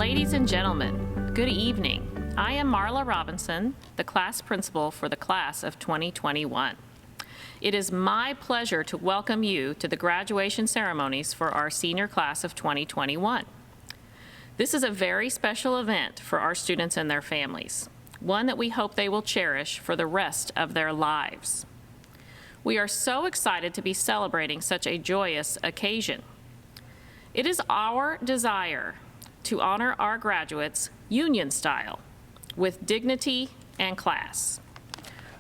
Ladies and gentlemen, good evening. I am Marla Robinson, the class principal for the class of 2021. It is my pleasure to welcome you to the graduation ceremonies for our senior class of 2021. This is a very special event for our students and their families, one that we hope they will cherish for the rest of their lives. We are so excited to be celebrating such a joyous occasion. It is our desire to honor our graduates union style, with dignity and class.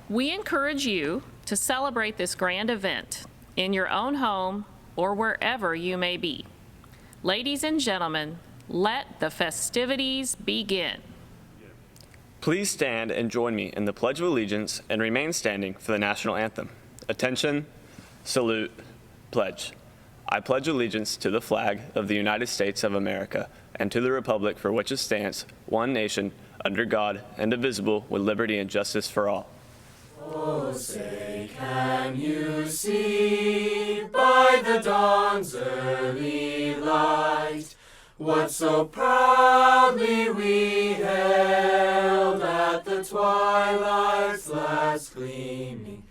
We encourage you to celebrate this grand event in your own home or wherever you may be. Ladies and gentlemen, let the festivities begin. Please stand and join me in the Pledge of Allegiance and remain standing for the national anthem. Attention, salute, pledge. I pledge allegiance to the flag of the United States of America and to the republic for which it stands, one nation, under God, indivisible, with liberty and justice for all. Oh, say, can you see by the dawn's early light what so proudly we hailed at the twilight's last gleaming,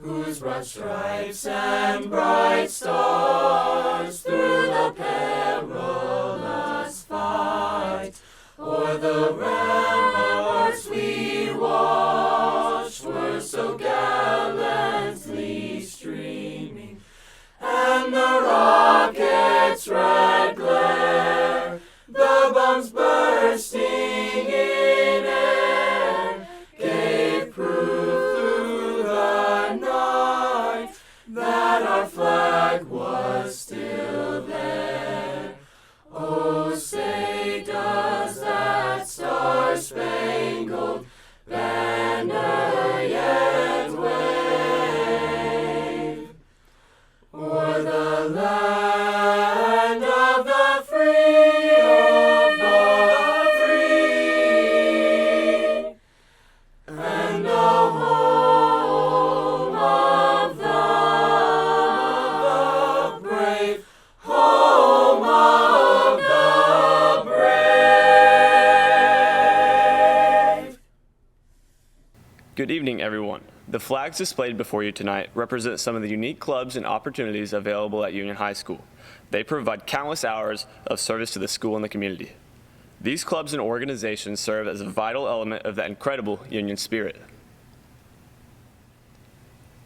whose broad stripes and bright stars through the perilous fight o'er the ramparts we watched were so gallantly streaming, and the rocket's red glare, the bombs bursting in air, gave proof through the night that our flag was still there. Oh, say, does that star-spangled banner yet wave o'er the land of the free, and the home of the brave, home of the brave. Good evening, everyone. The flags displayed before you tonight represent some of the unique clubs and opportunities available at Union High School. They provide countless hours of service to the school and the community. These clubs and organizations serve as a vital element of that incredible Union spirit.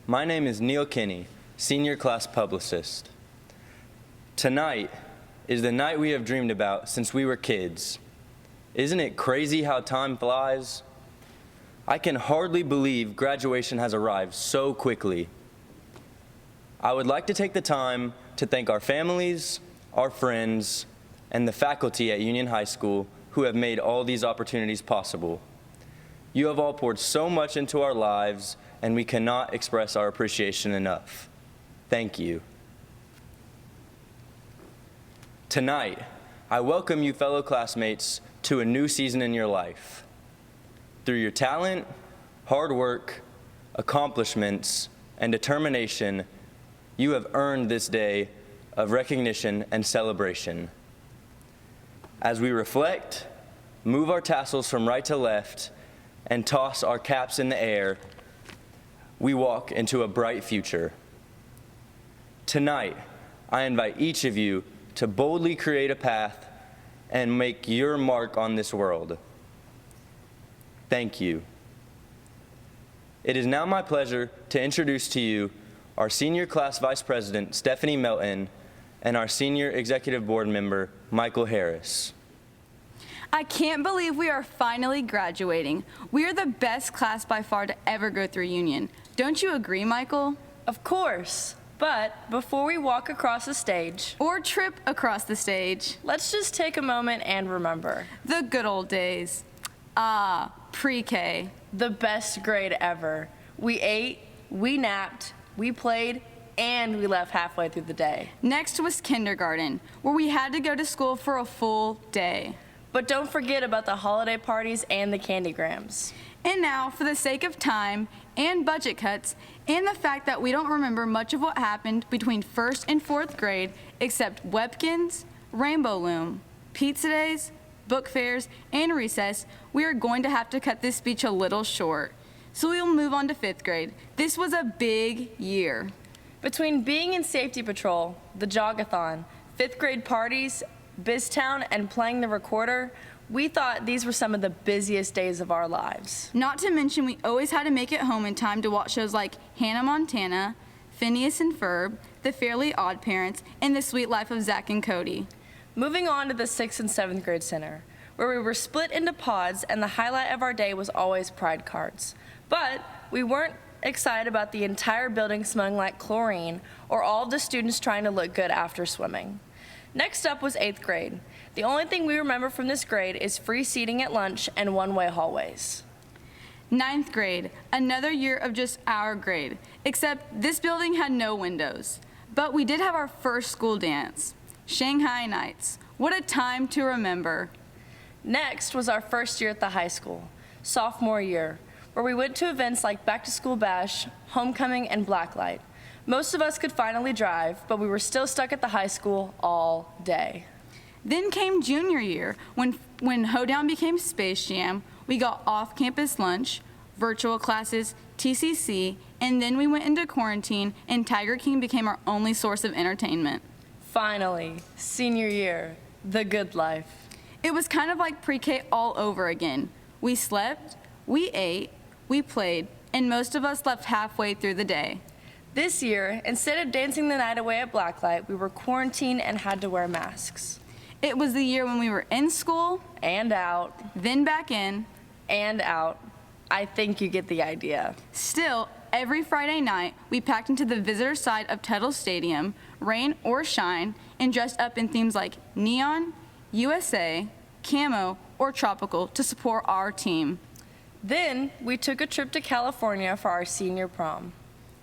My name is Neil Kinney, senior class publicist. Tonight is the night we have dreamed about since we were kids. Isn't it crazy how time flies? I can hardly believe graduation has arrived so quickly. I would like to take the time to thank our families, our friends, and the faculty at Union High School who have made all these opportunities possible. You have all poured so much into our lives, and we cannot express our appreciation enough. Thank you. Tonight, I welcome you fellow classmates to a new season in your life. Through your talent, hard work, accomplishments, and determination, you have earned this day of recognition and celebration. As we reflect, move our tassels from right to left, and toss our caps in the air, we walk into a bright future. Tonight, I invite each of you to boldly create a path and make your mark on this world. Thank you. It is now my pleasure to introduce to you our senior class vice president, Stephanie Melton, and our senior executive board member, Michael Harris. I can't believe we are finally graduating. We are the best class by far to ever go through Union. Don't you agree, Michael? Of course. But before we walk across the stage, Or trip across the stage. let's just take a moment and remember The good old days. Ah, pre-K. the best grade ever. We ate, we napped, we played, and we left halfway through the day. Next was kindergarten, where we had to go to school for a full day. But don't forget about the holiday parties and the candygrams. And now, for the sake of time and budget cuts, and the fact that we don't remember much of what happened between 1st and 4th grade except Webkins, Rainbow Loom, Pizza Days, book fairs, and recess, we are going to have to cut this speech a little short. So we will move on to 5th grade. This was a big year. Between being in safety patrol, the jogathon, 5th grade parties, BizTown, and playing the recorder, we thought these were some of the busiest days of our lives. Not to mention, we always had to make it home in time to watch shows like Hannah Montana, Phineas and Ferb, The Fairly Odd Parents, and The Sweet Life of Zach and Cody. Moving on to the 6th and 7th grade center, where we were split into pods and the highlight of our day was always pride cards. But we weren't excited about the entire building smelling like chlorine or all of the students trying to look good after swimming. Next up was 8th grade. The only thing we remember from this grade is free seating at lunch and one-way hallways. 9th grade, another year of just our grade, except this building had no windows. But we did have our first school dance, Shanghai Nights. What a time to remember. Next was our first year at the high school, sophomore year, where we went to events like Back to School Bash, Homecoming, and Blacklight. Most of us could finally drive, but we were still stuck at the high school all day. Then came junior year, when Hoedown became Space Jam. We got off-campus lunch, virtual classes, TCC, and then we went into quarantine, and Tiger King became our only source of entertainment. Finally, senior year, the good life. It was kind of like pre-K all over again. We slept, we ate, we played, and most of us left halfway through the day. This year, instead of dancing the night away at Blacklight, we were quarantined and had to wear masks. It was the year when we were in school, And out, then back in. and out. I think you get the idea. Still, every Friday night, we packed into the visitor side of Tuttle Stadium, rain or shine, and dressed up in themes like neon, USA, camo, or tropical to support our team. Then, we took a trip to California for our senior prom.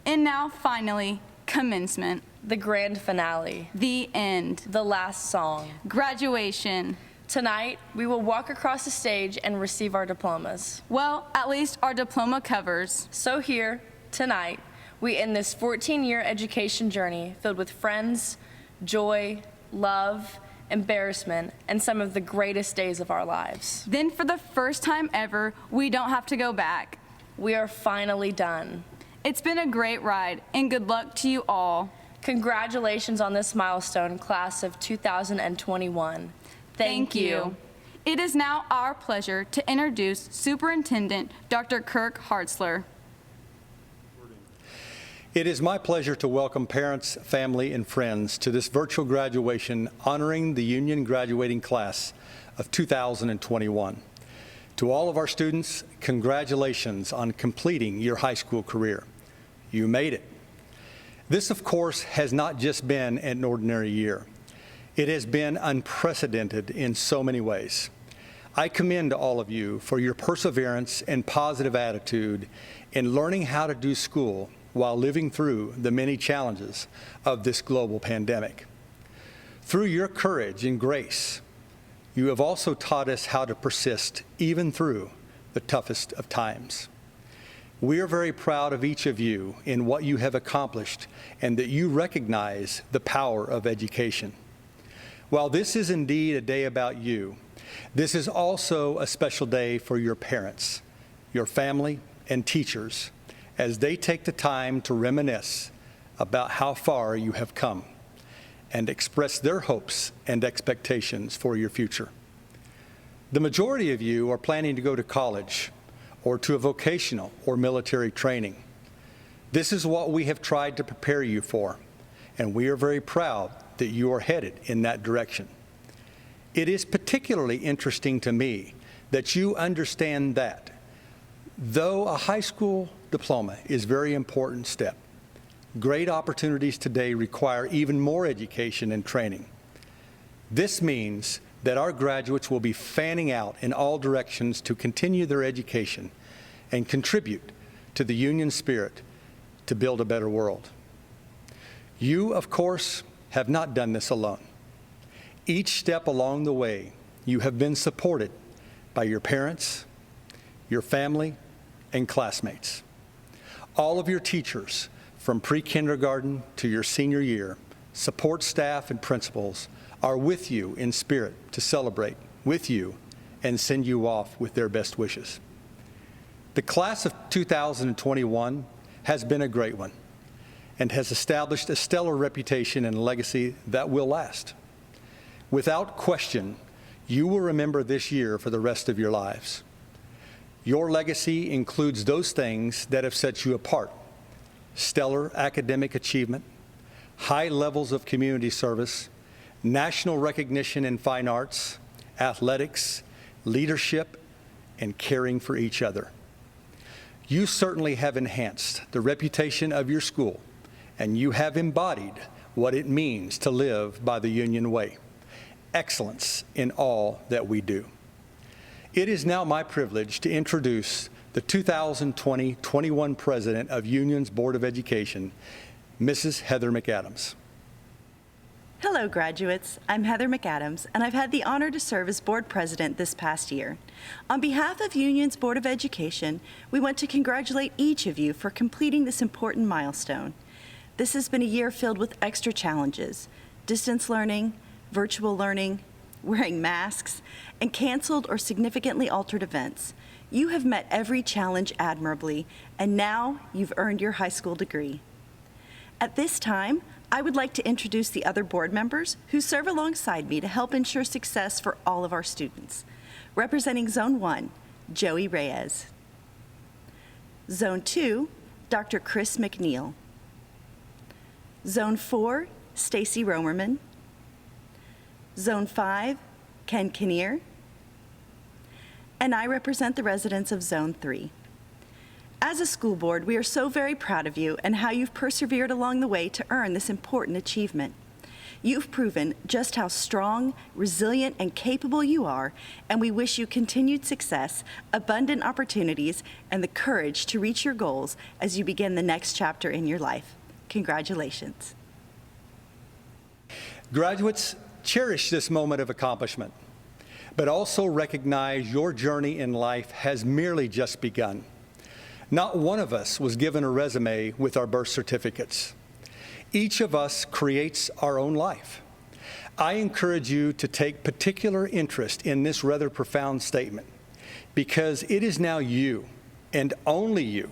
And now, finally, commencement, The grand finale. the end, The last song. graduation. Tonight, we will walk across the stage and receive our diplomas. Well, at least our diploma covers. So here, tonight, we end this 14-year education journey filled with friends, joy, love, embarrassment, and some of the greatest days of our lives. Then, for the first time ever, we don't have to go back. We are finally done. It's been a great ride, and good luck to you all. Congratulations on this milestone, class of 2021. Thank you. It is now our pleasure to introduce Superintendent Dr. Kirk Hartzler. It is my pleasure to welcome parents, family, and friends to this virtual graduation honoring the Union graduating class of 2021. To all of our students, congratulations on completing your high school career. You made it. This, of course, has not just been an ordinary year. It has been unprecedented in so many ways. I commend all of you for your perseverance and positive attitude in learning how to do school while living through the many challenges of this global pandemic. Through your courage and grace, you have also taught us how to persist even through the toughest of times. We are very proud of each of you in what you have accomplished and that you recognize the power of education. While this is indeed a day about you, this is also a special day for your parents, your family, and teachers as they take the time to reminisce about how far you have come and express their hopes and expectations for your future. The majority of you are planning to go to college or to a vocational or military training. This is what we have tried to prepare you for, and we are very proud that you are headed in that direction. It is particularly interesting to me that you understand that, though a high school diploma is a very important step, great opportunities today require even more education and training. This means that our graduates will be fanning out in all directions to continue their education and contribute to the Union spirit to build a better world. You, of course, have not done this alone. Each step along the way, you have been supported by your parents, your family, and classmates. All of your teachers, from pre-kindergarten to your senior year, support staff and principals are with you in spirit to celebrate with you and send you off with their best wishes. The class of 2021 has been a great one and has established a stellar reputation and legacy that will last. Without question, you will remember this year for the rest of your lives. Your legacy includes those things that have set you apart: stellar academic achievement, high levels of community service, national recognition in fine arts, athletics, leadership, and caring for each other. You certainly have enhanced the reputation of your school, and you have embodied what it means to live by the Union Way: excellence in all that we do. It is now my privilege to introduce the 2020-21 President of Union's Board of Education, Mrs. Heather McAdams. Hello, graduates. I'm Heather McAdams, and I've had the honor to serve as board president this past year. On behalf of Union's Board of Education, we want to congratulate each of you for completing this important milestone. This has been a year filled with extra challenges: distance learning, virtual learning, wearing masks, and canceled or significantly altered events. You have met every challenge admirably, and now you've earned your high school degree. At this time, I would like to introduce the other board members who serve alongside me to help ensure success for all of our students. Representing Zone 1, Joey Reyes. Zone 2, Dr. Chris McNeil. Zone 4, Stacy Romerman. Zone 5, Ken Kinnear. And I represent the residents of Zone 3. As a school board, we are so very proud of you and how you've persevered along the way to earn this important achievement. You've proven just how strong, resilient, and capable you are, and we wish you continued success, abundant opportunities, and the courage to reach your goals as you begin the next chapter in your life. Congratulations. Graduates, cherish this moment of accomplishment, but also recognize your journey in life has merely just begun. Not one of us was given a resume with our birth certificates. Each of us creates our own life. I encourage you to take particular interest in this rather profound statement, because it is now you, and only you,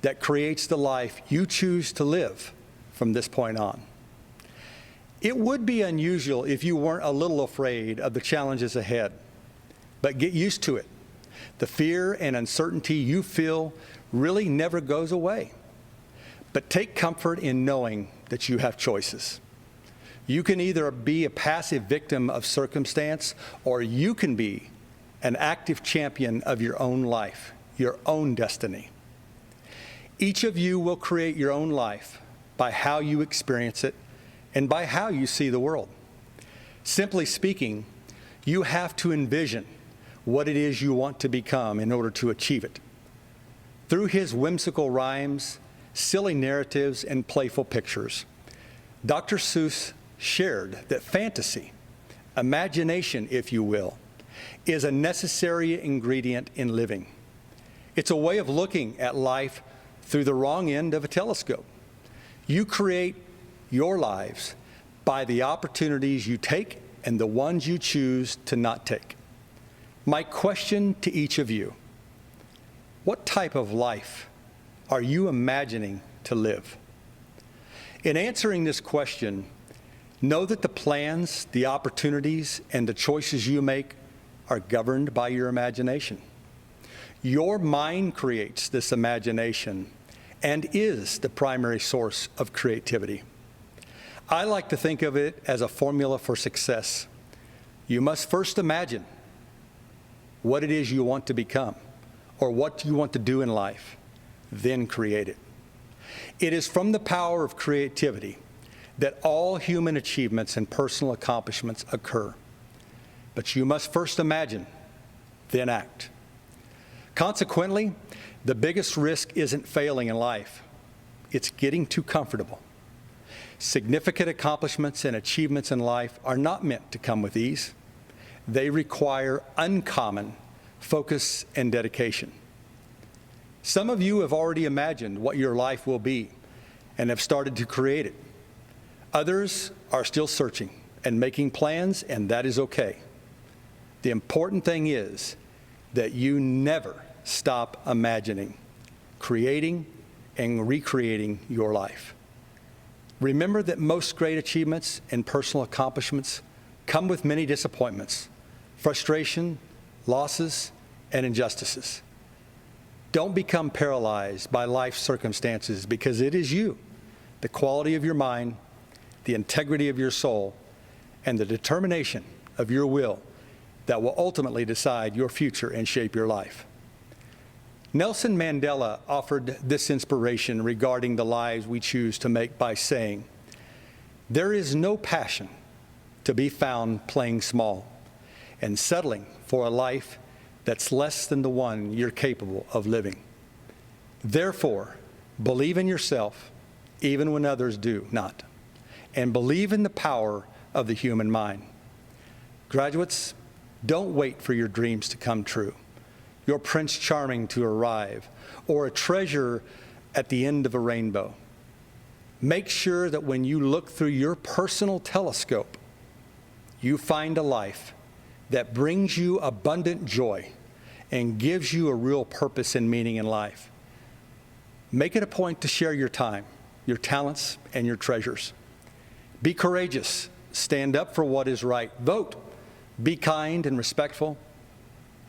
that creates the life you choose to live from this point on. It would be unusual if you weren't a little afraid of the challenges ahead, but get used to it. The fear and uncertainty you feel really never goes away. But take comfort in knowing that you have choices. You can either be a passive victim of circumstance, or you can be an active champion of your own life, your own destiny. Each of you will create your own life by how you experience it and by how you see the world. Simply speaking, you have to envision what it is you want to become in order to achieve it. Through his whimsical rhymes, silly narratives, and playful pictures, Dr. Seuss shared that fantasy, imagination, if you will, is a necessary ingredient in living. It's a way of looking at life through the wrong end of a telescope. You create your lives by the opportunities you take and the ones you choose to not take. My question to each of you: what type of life are you imagining to live? In answering this question, know that the plans, the opportunities, and the choices you make are governed by your imagination. Your mind creates this imagination and is the primary source of creativity. I like to think of it as a formula for success. You must first imagine what it is you want to become, or what you want to do in life, then create it. It is from the power of creativity that all human achievements and personal accomplishments occur. But you must first imagine, then act. Consequently, the biggest risk isn't failing in life, it's getting too comfortable. Significant accomplishments and achievements in life are not meant to come with ease. They require uncommon focus and dedication. Some of you have already imagined what your life will be and have started to create it. Others are still searching and making plans, and that is okay. The important thing is that you never stop imagining, creating, and recreating your life. Remember that most great achievements and personal accomplishments come with many disappointments, frustration, losses, and injustices. Don't become paralyzed by life circumstances, because it is you, the quality of your mind, the integrity of your soul, and the determination of your will that will ultimately decide your future and shape your life. Nelson Mandela offered this inspiration regarding the lives we choose to make by saying, "There is no passion to be found playing small and settling for a life that's less than the one you're capable of living. Therefore, believe in yourself even when others do not, and believe in the power of the human mind." Graduates, don't wait for your dreams to come true, your Prince Charming to arrive, or a treasure at the end of a rainbow. Make sure that when you look through your personal telescope, you find a life that brings you abundant joy and gives you a real purpose and meaning in life. Make it a point to share your time, your talents, and your treasures. Be courageous. Stand up for what is right. Vote. Be kind and respectful,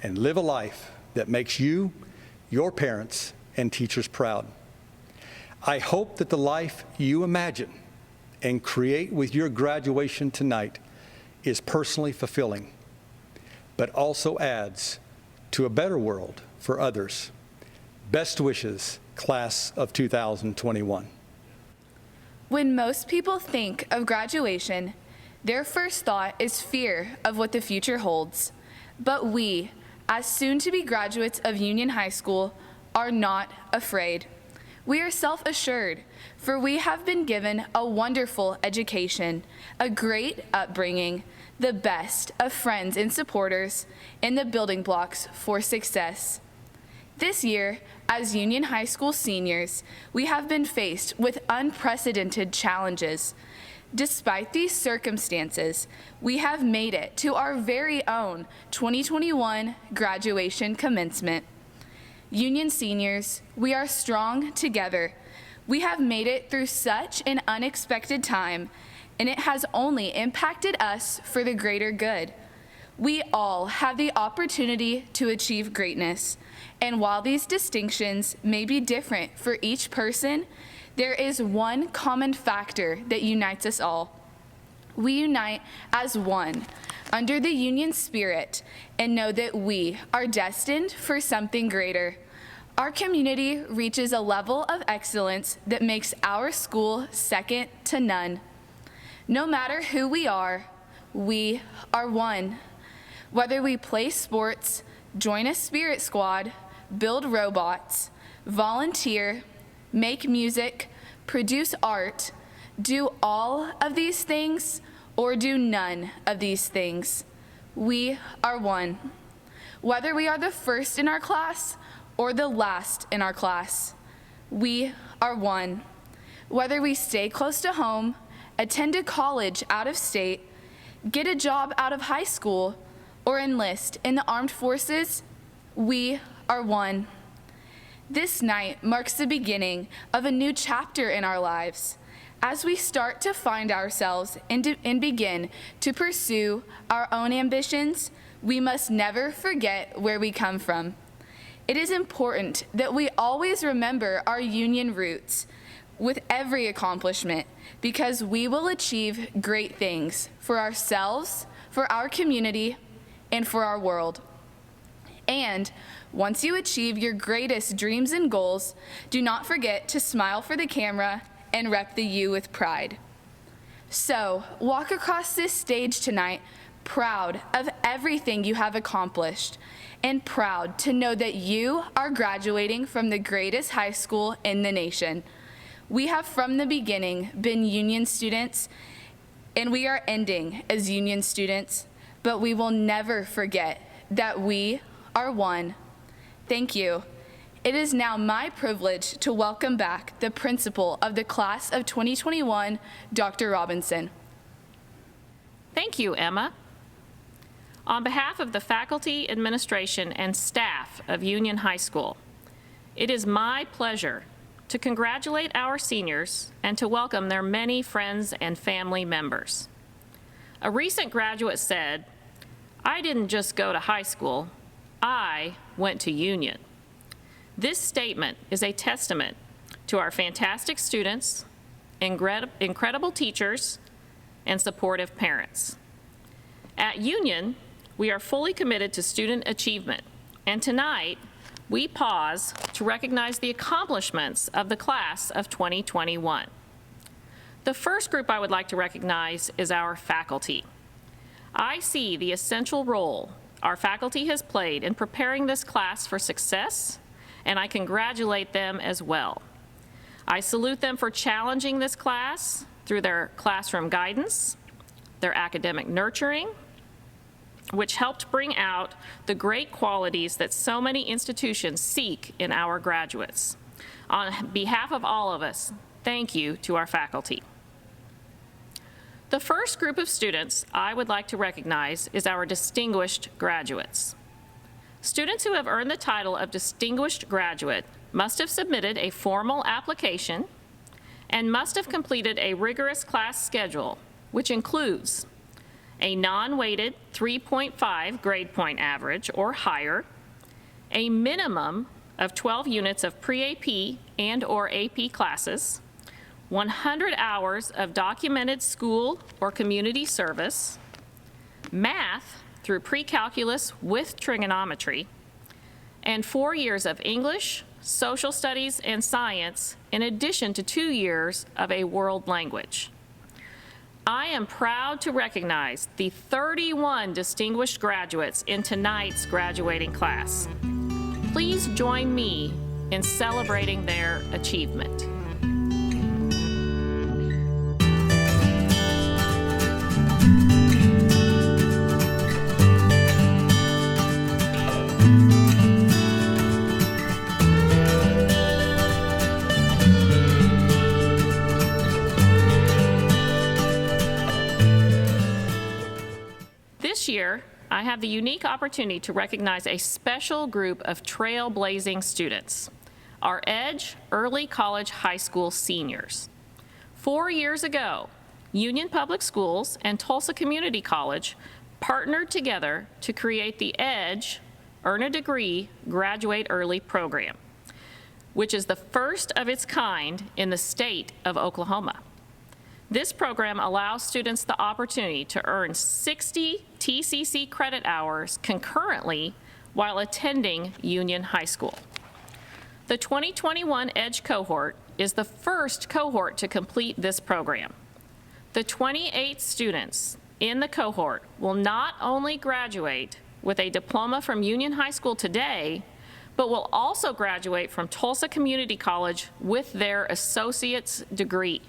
and live a life that makes you, your parents, and teachers proud. I hope that the life you imagine and create with your graduation tonight is personally fulfilling, but also adds to a better world for others. Best wishes, class of 2021. When most people think of graduation, their first thought is fear of what the future holds. But we, as soon-to-be graduates of Union High School, are not afraid. We are self-assured, for we have been given a wonderful education, a great upbringing, the best of friends and supporters, and the building blocks for success. This year, as Union High School seniors, we have been faced with unprecedented challenges. Despite these circumstances, we have made it to our very own 2021 graduation commencement. Union seniors, we are strong together. We have made it through such an unexpected time, and it has only impacted us for the greater good. We all have the opportunity to achieve greatness, and while these distinctions may be different for each person, there is one common factor that unites us all. We unite as one under the Union spirit and know that we are destined for something greater. Our community reaches a level of excellence that makes our school second to none. No matter who we are one. Whether we play sports, join a spirit squad, build robots, volunteer, make music, produce art, do all of these things, or do none of these things, we are one. Whether we are the first in our class or the last in our class, we are one. Whether we stay close to home, attend a college out of state, get a job out of high school, or enlist in the armed forces, we are one. This night marks the beginning of a new chapter in our lives. As we start to find ourselves and begin to pursue our own ambitions, we must never forget where we come from. It is important that we always remember our Union roots with every accomplishment, because we will achieve great things for ourselves, for our community, and for our world. And once you achieve your greatest dreams and goals, do not forget to smile for the camera and rep the U with pride. So, walk across this stage tonight proud of everything you have accomplished and proud to know that you are graduating from the greatest high school in the nation. We have from the beginning been Union students, and we are ending as Union students, but we will never forget that we are one. Thank you. It is now my privilege to welcome back the principal of the class of 2021, Dr. Robinson. Thank you, Emma. On behalf of the faculty, administration, and staff of Union High School, it is my pleasure to congratulate our seniors and to welcome their many friends and family members. A recent graduate said, "I didn't just go to high school, I went to Union." This statement is a testament to our fantastic students, incredible teachers, and supportive parents. At Union, we are fully committed to student achievement, and tonight, we pause to recognize the accomplishments of the class of 2021. The first group I would like to recognize is our faculty. I see the essential role our faculty has played in preparing this class for success, and I congratulate them as well. I salute them for challenging this class through their classroom guidance, their academic nurturing, which helped bring out the great qualities that so many institutions seek in our graduates. On behalf of all of us, thank you to our faculty. The first group of students I would like to recognize is our distinguished graduates. Students who have earned the title of Distinguished Graduate must have submitted a formal application and must have completed a rigorous class schedule, which includes a non-weighted 3.5 grade point average or higher, a minimum of 12 units of pre-AP and/or AP classes, 100 hours of documented school or community service, math through pre-calculus with trigonometry, and 4 years of English, social studies, and science, in addition to 2 years of a world language. I am proud to recognize the 31 distinguished graduates in tonight's graduating class. Please join me in celebrating their achievement. This year, I have the unique opportunity to recognize a special group of trailblazing students, our EDGE Early College High School seniors. 4 years ago, Union Public Schools and Tulsa Community College partnered together to create the EDGE Earn a Degree Graduate Early program, which is the first of its kind in the state of Oklahoma. This program allows students the opportunity to earn 60 TCC credit hours concurrently while attending Union High School. The 2021 EDGE cohort is the first cohort to complete this program. The 28 students in the cohort will not only graduate with a diploma from Union High School today, but will also graduate from Tulsa Community College with their associate's degree.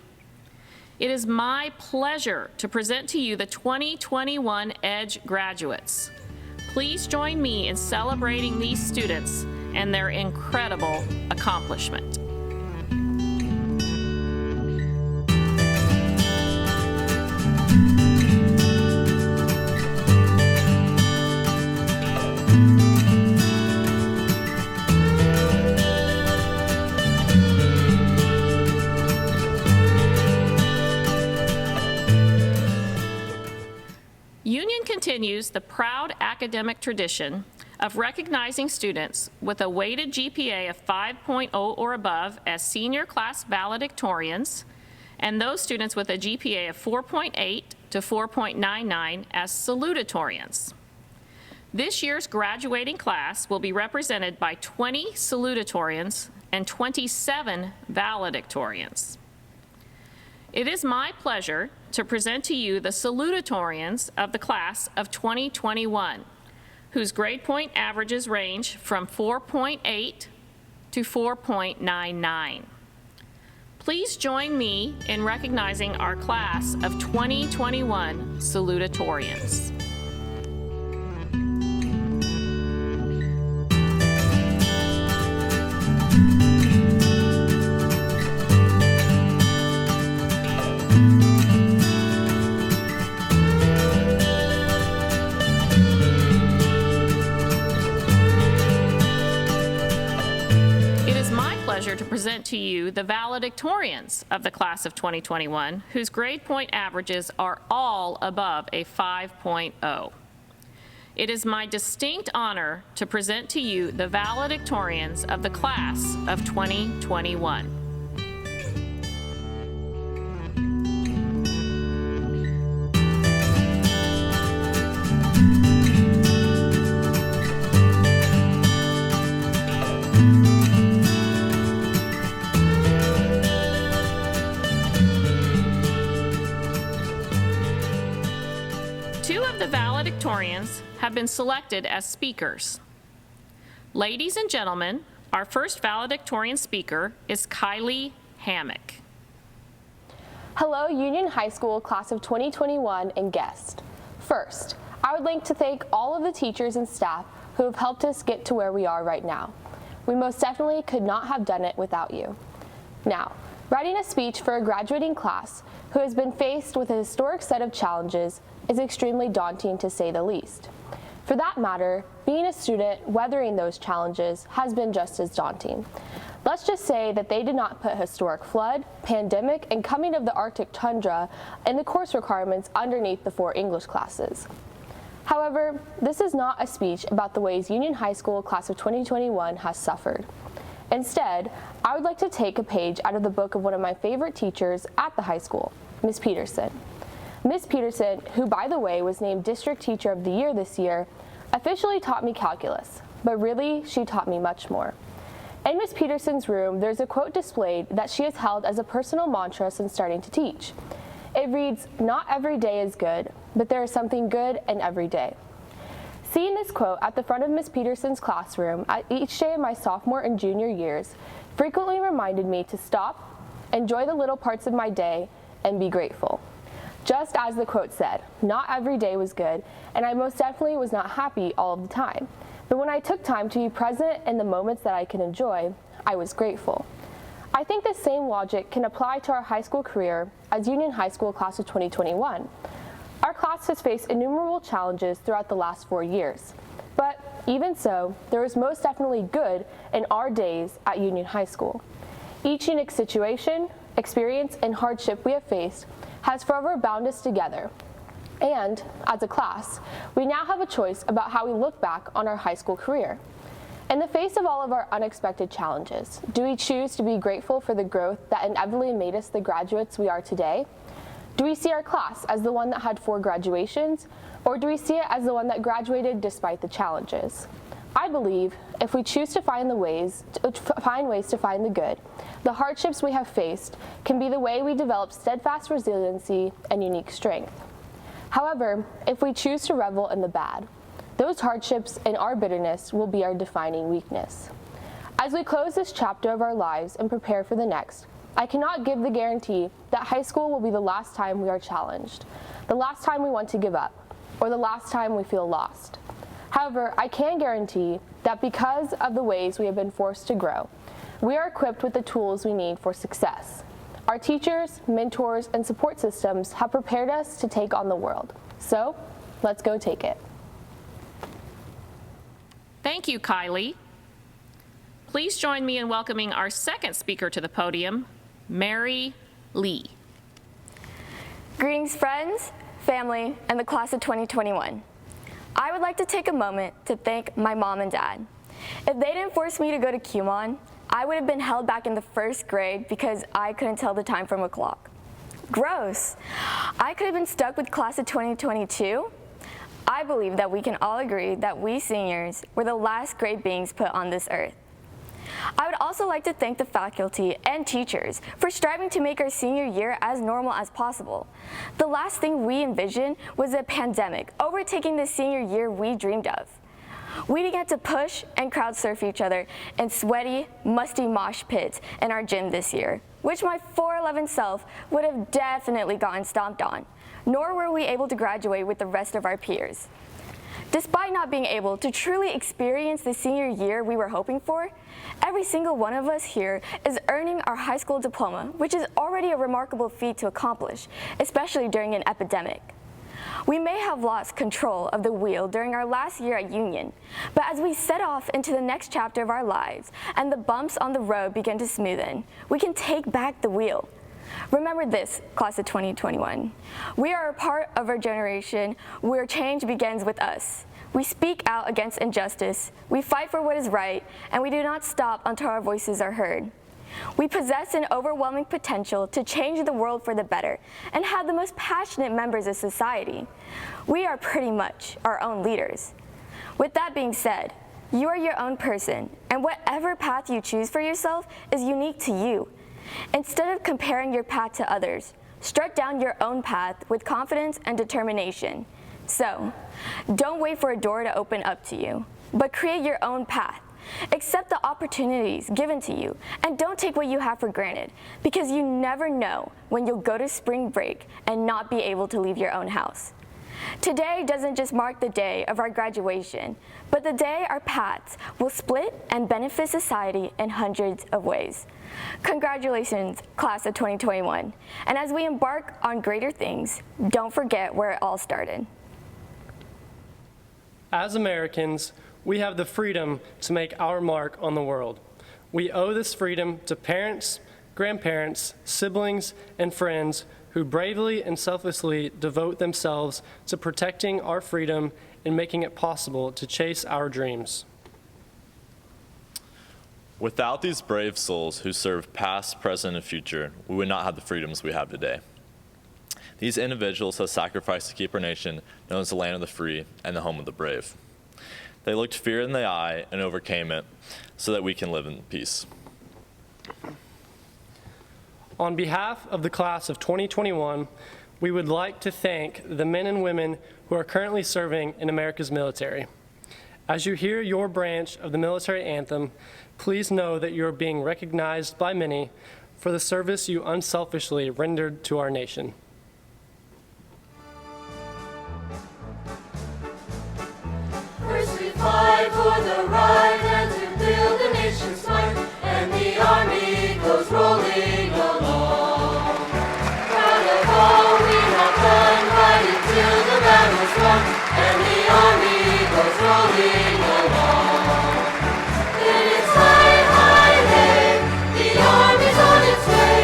It is my pleasure to present to you the 2021 EDGE graduates. Please join me in celebrating these students and their incredible accomplishment. Union continues the proud academic tradition of recognizing students with a weighted GPA of 5.0 or above as senior class valedictorians, and those students with a GPA of 4.8 to 4.99 as salutatorians. This year's graduating class will be represented by 20 salutatorians and 27 valedictorians. It is my pleasure to present to you the salutatorians of the class of 2021, whose grade point averages range from 4.8 to 4.99. Please join me in recognizing our class of 2021 salutatorians. pleasure to present to you the valedictorians of the class of 2021, whose grade point averages are all above a 5.0. It is my distinct honor to present to you the valedictorians of the class of 2021. Two of the valedictorians have been selected as speakers. Ladies and gentlemen, our first valedictorian speaker is Kylie Hammock. Hello, Union High School class of 2021 and guests. First, I would like to thank all of the teachers and staff who have helped us get to where we are right now. We most definitely could not have done it without you. Now, writing a speech for a graduating class who has been faced with a historic set of challenges is extremely daunting, to say the least. For that matter, being a student weathering those challenges has been just as daunting. Let's just say that they did not put historic flood, pandemic, and coming of the Arctic tundra in the course requirements underneath the 4 English classes. However, this is not a speech about the ways Union High School class of 2021 has suffered. Instead, I would like to take a page out of the book of one of my favorite teachers at the high school, Ms. Peterson. Ms. Peterson, who by the way was named District Teacher of the Year this year, officially taught me calculus, but really she taught me much more. In Ms. Peterson's room, there's a quote displayed that she has held as a personal mantra since starting to teach. It reads, "Not every day is good, but there is something good in every day." Seeing this quote at the front of Ms. Peterson's classroom at each day of my sophomore and junior years frequently reminded me to stop, enjoy the little parts of my day, and be grateful. Just as the quote said, not every day was good, and I most definitely was not happy all of the time. But when I took time to be present in the moments that I could enjoy, I was grateful. I think the same logic can apply to our high school career as Union High School class of 2021. Our class has faced innumerable challenges throughout the last 4 years. But even so, there is most definitely good in our days at Union High School. Each unique situation, experience, and hardship we have faced has forever bound us together. And, as a class, we now have a choice about how we look back on our high school career. In the face of all of our unexpected challenges, do we choose to be grateful for the growth that inevitably made us the graduates we are today? Do we see our class as the one that had 4 graduations, or do we see it as the one that graduated despite the challenges? I believe if we choose to find ways to find the good, the hardships we have faced can be the way we develop steadfast resiliency and unique strength. However, if we choose to revel in the bad, those hardships and our bitterness will be our defining weakness. As we close this chapter of our lives and prepare for the next, I cannot give the guarantee that high school will be the last time we are challenged, the last time we want to give up, or the last time we feel lost. However, I can guarantee that because of the ways we have been forced to grow, we are equipped with the tools we need for success. Our teachers, mentors, and support systems have prepared us to take on the world. So, let's go take it. Thank you, Kylie. Please join me in welcoming our second speaker to the podium, Mary Lee. Greetings, friends, family, and the class of 2021. I would like to take a moment to thank my mom and dad. If they didn't force me to go to Kumon, I would have been held back in the 1st grade because I couldn't tell the time from a clock. Gross. I could have been stuck with class of 2022. I believe that we can all agree that we seniors were the last great beings put on this earth. I would also like to thank the faculty and teachers for striving to make our senior year as normal as possible. The last thing we envisioned was a pandemic overtaking the senior year we dreamed of. We didn't get to push and crowd surf each other in sweaty, musty mosh pits in our gym this year, which my 4'11" self would have definitely gotten stomped on, nor were we able to graduate with the rest of our peers. Despite not being able to truly experience the senior year we were hoping for, every single one of us here is earning our high school diploma, which is already a remarkable feat to accomplish, especially during an epidemic. We may have lost control of the wheel during our last year at Union, but as we set off into the next chapter of our lives and the bumps on the road begin to smoothen, we can take back the wheel. Remember this, class of 2021. We are a part of our generation where change begins with us. We speak out against injustice, we fight for what is right, and we do not stop until our voices are heard. We possess an overwhelming potential to change the world for the better and have the most passionate members of society. We are pretty much our own leaders. With that being said, you are your own person, and whatever path you choose for yourself is unique to you. Instead of comparing your path to others, strut down your own path with confidence and determination. So, don't wait for a door to open up to you, but create your own path. Accept the opportunities given to you, and don't take what you have for granted, because you never know when you'll go to spring break and not be able to leave your own house. Today doesn't just mark the day of our graduation, but the day our paths will split and benefit society in hundreds of ways. Congratulations, class of 2021. And as we embark on greater things, don't forget where it all started. As Americans, we have the freedom to make our mark on the world. We owe this freedom to parents, grandparents, siblings, and friends who bravely and selflessly devote themselves to protecting our freedom and making it possible to chase our dreams. Without these brave souls who served past, present, and future, we would not have the freedoms we have today. These individuals have sacrificed to keep our nation known as the land of the free and the home of the brave. They looked fear in the eye and overcame it so that we can live in peace. On behalf of the class of 2021, we would like to thank the men and women who are currently serving in America's military. As you hear your branch of the military anthem, please know that you are being recognized by many for the service you unselfishly rendered to our nation. First we fight for the right and to build the nation's might, and the army goes rolling along. Proud of all we have done, right until the battle's won, and the army goes rolling along. Then it's high, high, hey, the army's on its way.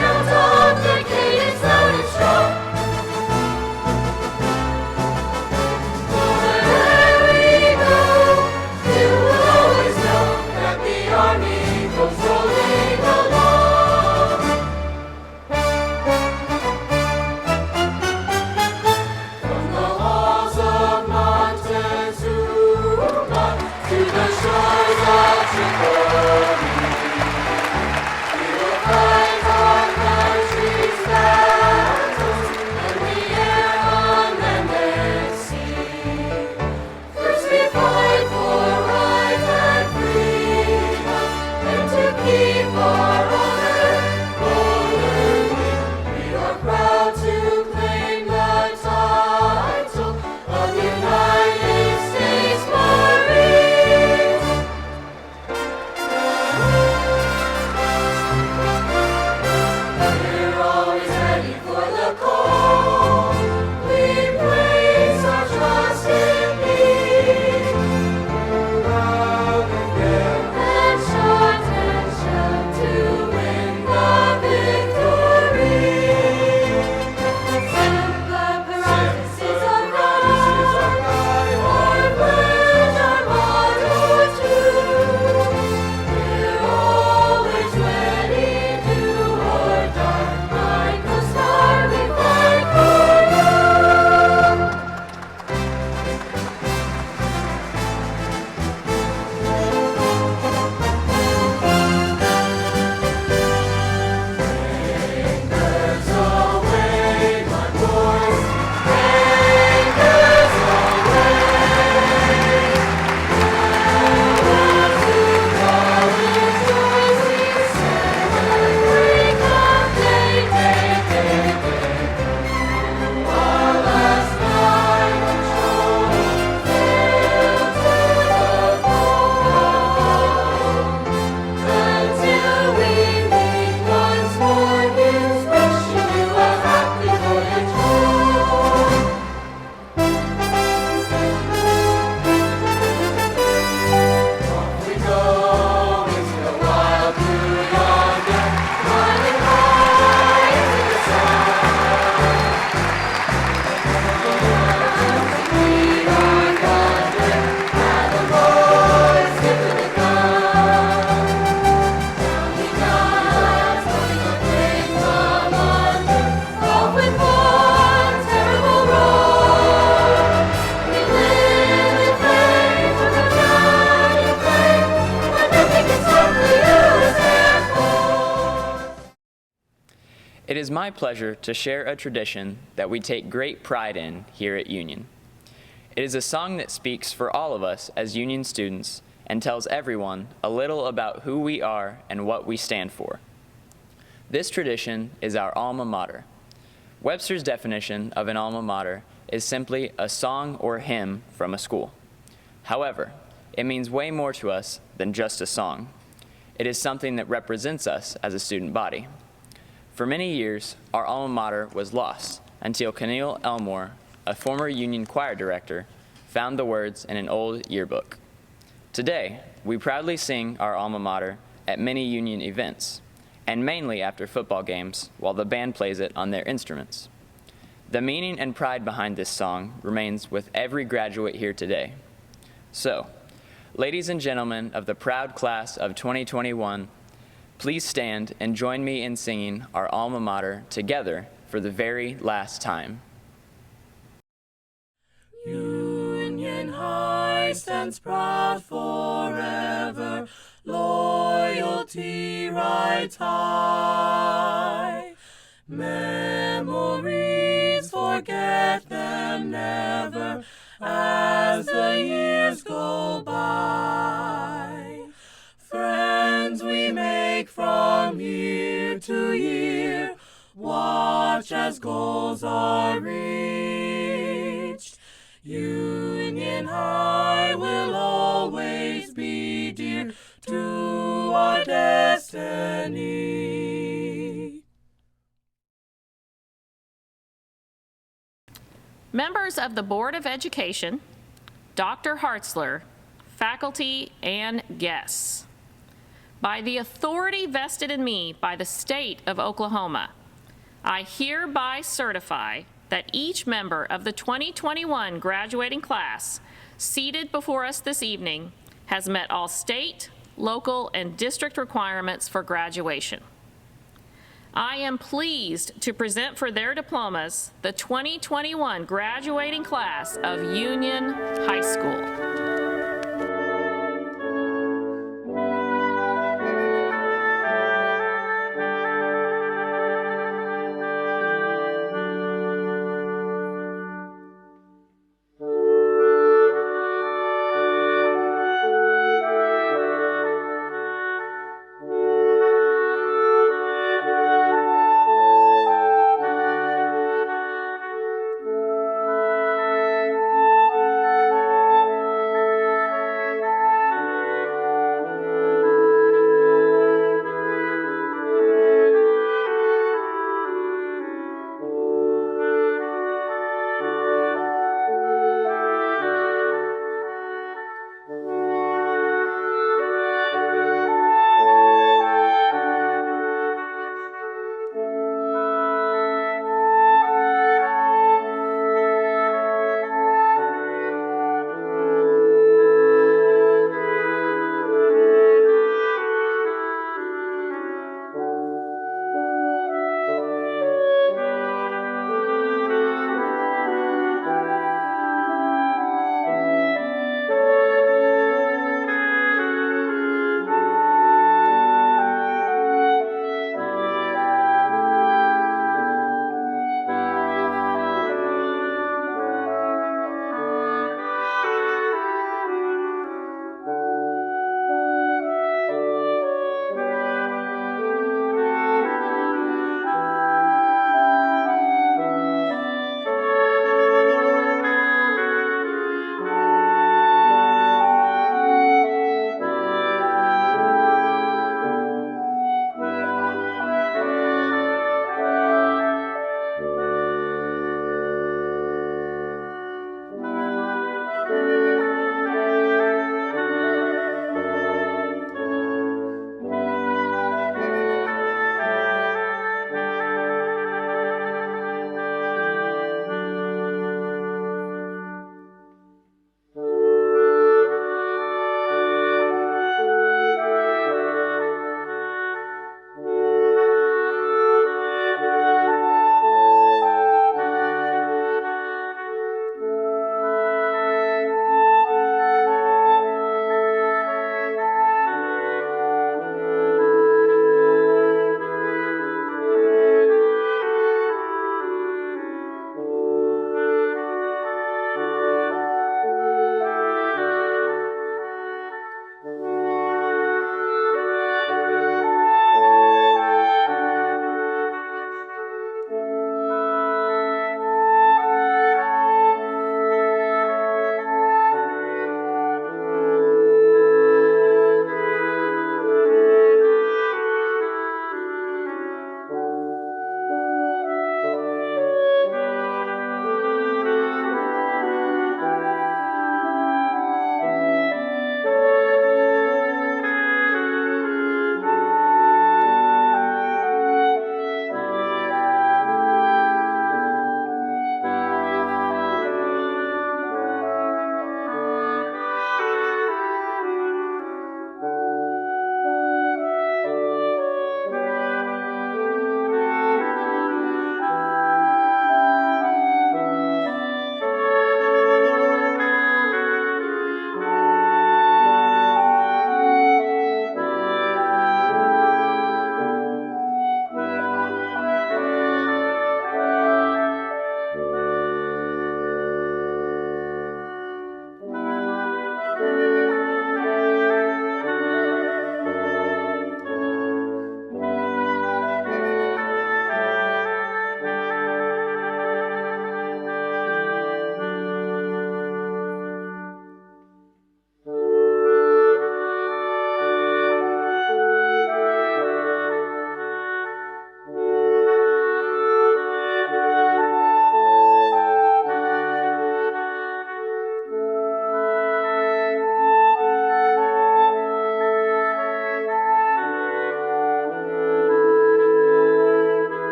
Count off the cadence loud and strong. It is my pleasure to share a tradition that we take great pride in here at Union. It is a song that speaks for all of us as Union students and tells everyone a little about who we are and what we stand for. This tradition is our alma mater. Webster's definition of an alma mater is simply a song or hymn from a school. However, it means way more to us than just a song. It is something that represents us as a student body. For many years, our alma mater was lost until Keneal Elmore, a former Union choir director, found the words in an old yearbook. Today, we proudly sing our alma mater at many Union events, and mainly after football games while the band plays it on their instruments. The meaning and pride behind this song remains with every graduate here today. So, ladies and gentlemen of the proud class of 2021, please stand and join me in singing our alma mater together for the very last time. Union High stands proud forever, loyalty rides high. Memories, forget them never, as the years go by. Friends we make from year to year, watch as goals are reached. Union High will always be dear to our destiny. Members of the Board of Education, Dr. Hartzler, faculty, and guests. By the authority vested in me by the state of Oklahoma, I hereby certify that each member of the 2021 graduating class seated before us this evening has met all state, local, and district requirements for graduation. I am pleased to present for their diplomas the 2021 graduating class of Union High School.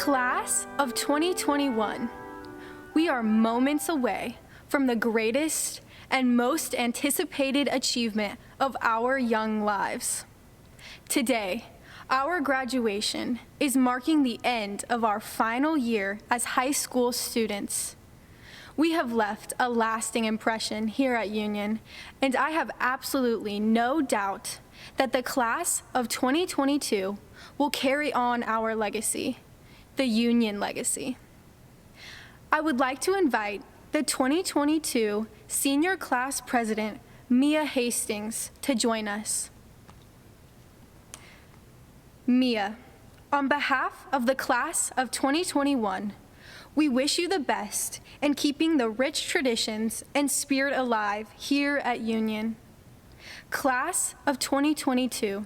Class of 2021, we are moments away from the greatest and most anticipated achievement of our young lives. Today, our graduation is marking the end of our final year as high school students. We have left a lasting impression here at Union, and I have absolutely no doubt that the class of 2022 will carry on our legacy, the Union legacy. I would like to invite the 2022 Senior Class President, Mia Hastings, to join us. Mia, on behalf of the class of 2021, we wish you the best in keeping the rich traditions and spirit alive here at Union. Class of 2022,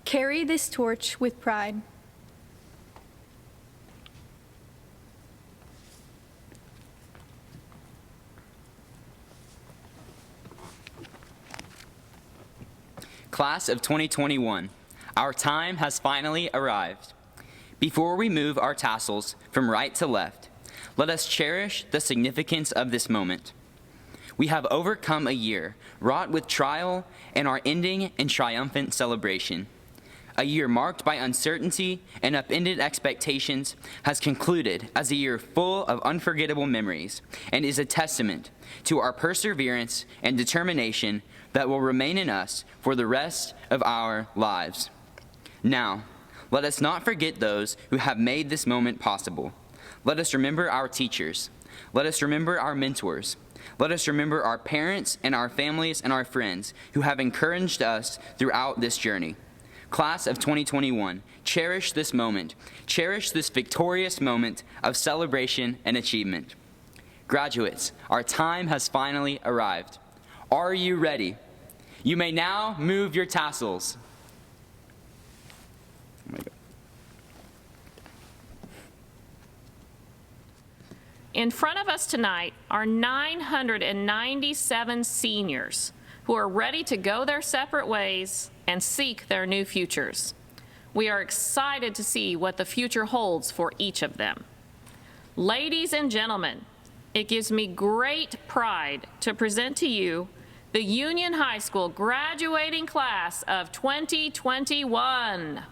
carry this torch with pride. Class of 2021, our time has finally arrived. Before we move our tassels from right to left, let us cherish the significance of this moment. We have overcome a year wrought with trial and are ending in triumphant celebration. A year marked by uncertainty and upended expectations has concluded as a year full of unforgettable memories and is a testament to our perseverance and determination that will remain in us for the rest of our lives. Now, let us not forget those who have made this moment possible. Let us remember our teachers. Let us remember our mentors. Let us remember our parents and our families and our friends who have encouraged us throughout this journey. Class of 2021, cherish this moment. Cherish this victorious moment of celebration and achievement. Graduates, our time has finally arrived. Are you ready? You may now move your tassels. Oh my God. In front of us tonight are 997 seniors who are ready to go their separate ways and seek their new futures. We are excited to see what the future holds for each of them. Ladies and gentlemen, it gives me great pride to present to you the Union High School graduating class of 2021.